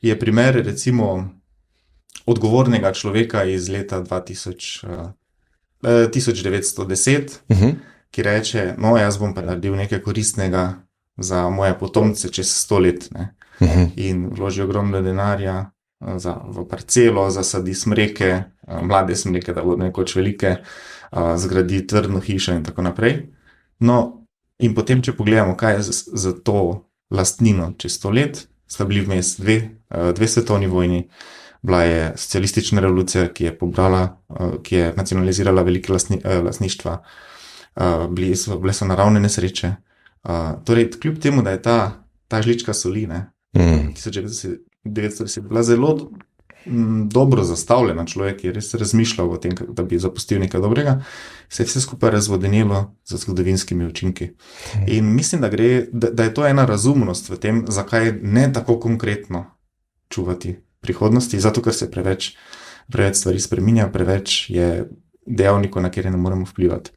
je primer recimo odgovornega človeka iz leta 1910, ki reče, no, jaz bom pa naredil nekaj koristnega za moje potomce čez 100 let, ne. In vloži ogromno denarja v parcelo, zasadi smreke, mlade smreke, da bodo nekoč velike, zgradi trdno hišo in tako naprej. No, in potem, če pogledamo, kaj je za to lastnino čez 100 let, sta bili vmes dve svetovni vojni, bila je socialistična revolucija, ki je nacionalizirala velike lastništva, bile so naravne nesreče. Torej, kljub temu, da je ta žlička soli, ne, 1910 bila zelo dobro zastavljena, človek je res razmišljal o tem, da bi zapustil nekaj dobrega, se je vse skupaj razvodenelo z zgodovinskimi učinki. In mislim, da je to ena razumnost v tem, zakaj ne tako konkretno čuvati prihodnosti, zato ker se preveč stvari spreminja, preveč je dejavnikov, na kjer ne moremo vplivati.